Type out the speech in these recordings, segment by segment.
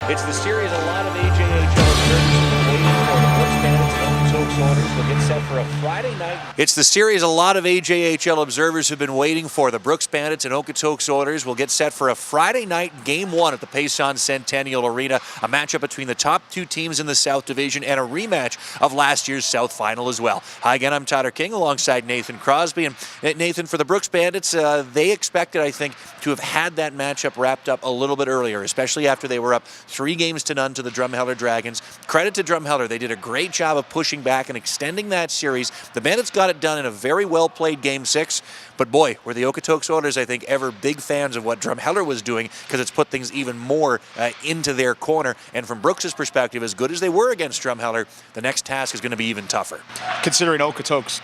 It's the series a lot of AJHL observers have been waiting for. The Brooks Bandits and Okotoks Oilers will get set for a Friday night. It's the series a lot of AJHL observers have been waiting for. The Brooks Bandits and Okotoks Oilers will get set for a Friday night Game 1 at the Payson Centennial Arena, a matchup between the top two teams in the South Division and a rematch of last year's South Final as well. Hi again, I'm Tyler King alongside Nathan Crosby. And Nathan, for the Brooks Bandits, they expected, I think, to have had that matchup wrapped up a little bit earlier, especially after they were up 3-0 to the Drumheller Dragons. Credit to Drumheller, they did a great job of pushing back and extending that series. The Bandits got it done in a very well-played Game 6, but boy, were the Okotoks Oilers, I think, ever big fans of what Drumheller was doing, because it's put things even more into their corner. And from Brooks' perspective, as good as they were against Drumheller, the next task is going to be even tougher. Considering Okotoks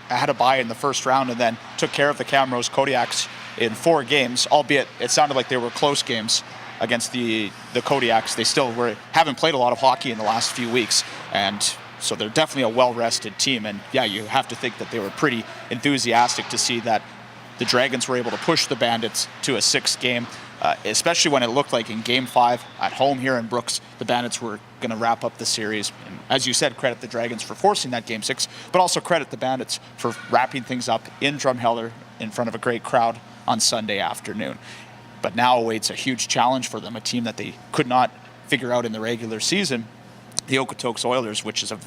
had a bye in the first round and then took care of the Camrose Kodiaks in 4 games, albeit it sounded like they were close games against the Kodiaks. They still haven't played a lot of hockey in the last few weeks, and so they're definitely a well-rested team. And yeah, you have to think that they were pretty enthusiastic to see that the Dragons were able to push the Bandits to a 6th game, especially when it looked like in Game 5 at home here in Brooks, the Bandits were going to wrap up the series. And as you said, credit the Dragons for forcing that Game 6, but also credit the Bandits for wrapping things up in Drumheller in front of a great crowd on Sunday afternoon. But now awaits a huge challenge for them, a team that they could not figure out in the regular season, the Okotoks Oilers, which is a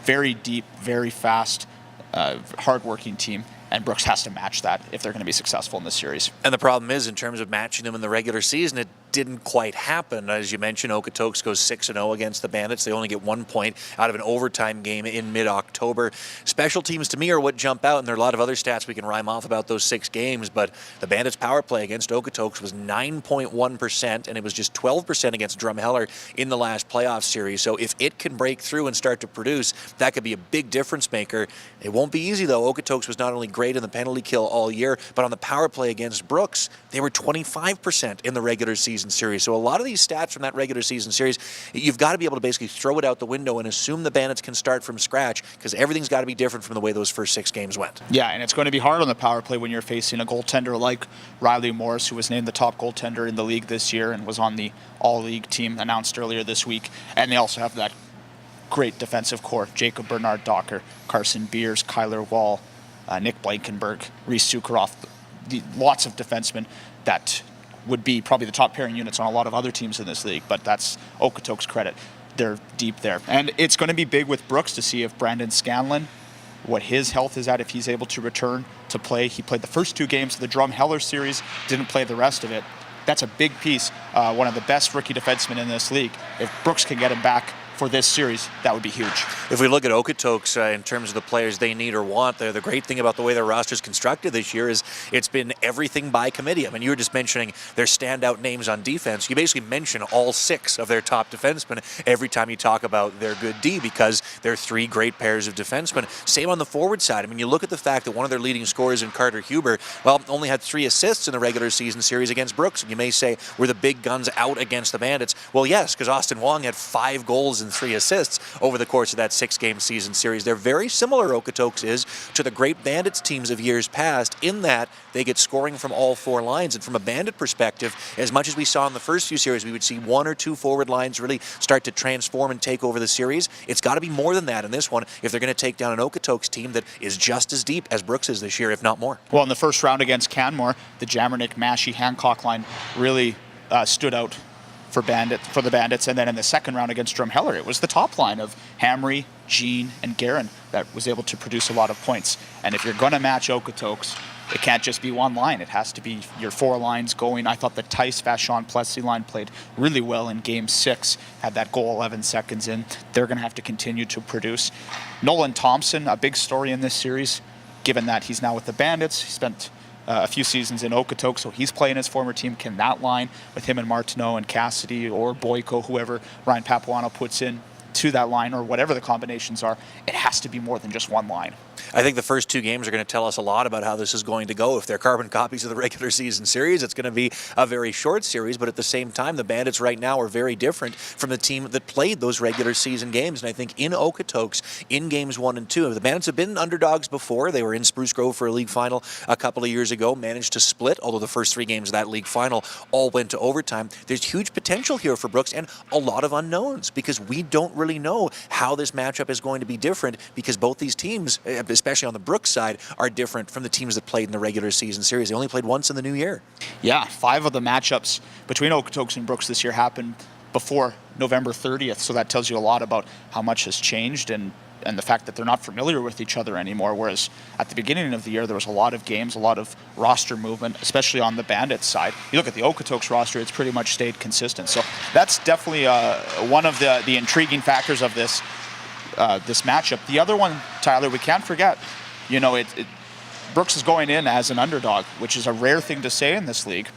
very deep, very fast, hard-working team. And Brooks has to match that if they're going to be successful in this series. And the problem is, in terms of matching them in the regular season, it didn't quite happen. As you mentioned, Okotoks goes 6-0 against the Bandits. They only get 1 point out of an overtime game in mid-October. Special teams, to me, are what jump out, and there are a lot of other stats we can rhyme off about those 6 games, but the Bandits' power play against Okotoks was 9.1%, and it was just 12% against Drumheller in the last playoff series. So if it can break through and start to produce, that could be a big difference maker. It won't be easy, though. Okotoks was not only great in the penalty kill all year, but on the power play against Brooks, they were 25% in the regular season series. So a lot of these stats from that regular season series, you've got to be able to basically throw it out the window and assume the Bandits can start from scratch, because everything's got to be different from the way those first 6 games went. Yeah, and it's going to be hard on the power play when you're facing a goaltender like Riley Morris, who was named the top goaltender in the league this year and was on the all-league team announced earlier this week. And they also have that great defensive core: Jacob Bernard Docker, Carson Beers, Kyler Wall, Nick Blankenberg, Reese Sukharoff, lots of defensemen that would be probably the top pairing units on a lot of other teams in this league, but that's Okotoks' credit. They're deep there. And it's going to be big with Brooks to see if Brandon Scanlon, what his health is at, if he's able to return to play. He played the first 2 games of the Drumheller series, didn't play the rest of it. That's a big piece. One of the best rookie defensemen in this league. If Brooks can get him back for this series, that would be huge. If we look at Okotoks in terms of the players they need or want, the great thing about the way their roster is constructed this year is it's been everything by committee. I mean, you were just mentioning their standout names on defense. You basically mention all 6 of their top defensemen every time you talk about their good D, because they're 3 great pairs of defensemen. Same on the forward side. I mean, you look at the fact that one of their leading scorers in Carter Huber, well, only had 3 assists in the regular season series against Brooks. And you may say, were the big guns out against the Bandits? Well, yes, because Austin Wong had 5 goals and 3 assists over the course of that 6-game season series. They're very similar, Okotoks is, to the great Bandits teams of years past, in that they get scoring from all 4 lines. And from a Bandit perspective, as much as we saw in the first few series, we would see 1 or 2 forward lines really start to transform and take over the series. It's got to be more than that in this one if they're going to take down an Okotoks team that is just as deep as Brooks is this year, if not more. Well, in the first round against Canmore, the Jammernick, Massey, Hancock line really stood out for the Bandits, and then in the second round against Drumheller, it was the top line of Hamry, Jean, and Guerin that was able to produce a lot of points. And if you're going to match Okotoks, it can't just be one line. It has to be your 4 lines going. I thought the Tice, Vachon, Plessis line played really well in Game 6, had that goal 11 seconds in. They're going to have to continue to produce. Nolan Thompson, a big story in this series, given that he's now with the Bandits. He spent a few seasons in Okotoks, so he's playing his former team. Can that line with him and Martineau and Cassidy or Boyko, whoever Ryan Papuano puts in to that line, or whatever the combinations are, it has to be more than just one line. I think the first two games are going to tell us a lot about how this is going to go. If they're carbon copies of the regular season series, it's going to be a very short series, but at the same time, the Bandits right now are very different from the team that played those regular season games. And I think in Okotoks, in games 1 and 2, the Bandits have been underdogs before. They were in Spruce Grove for a league final a couple of years ago, managed to split, although the first 3 games of that league final all went to overtime. There's huge potential here for Brooks and a lot of unknowns because we don't really know how this matchup is going to be different because both these teams, especially on the Brooks side, are different from the teams that played in the regular season series. They only played once in the new year. Yeah, 5 of the matchups between Okotoks and Brooks this year happened before November 30th, so that tells you a lot about how much has changed and the fact that they're not familiar with each other anymore, whereas at the beginning of the year there was a lot of games, a lot of roster movement, especially on the Bandits side. You look at the Okotoks roster, it's pretty much stayed consistent. So that's definitely one of the intriguing factors of this matchup. The other one, Tyler, we can't forget, Brooks is going in as an underdog, which is a rare thing to say in this league.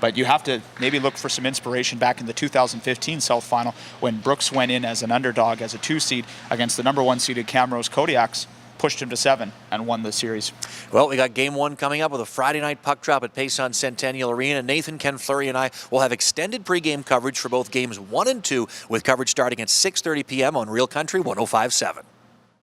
But you have to maybe look for some inspiration back in the 2015 South Final when Brooks went in as an underdog, as a 2 seed against the number 1 seeded Camrose Kodiaks, pushed him to 7 and won the series. Well, we got game 1 coming up with a Friday night puck drop at Payson Centennial Arena. Nathan, Ken Fleury, and I will have extended pregame coverage for both games 1 and 2 with coverage starting at 6:30 p.m. on Real Country 105.7.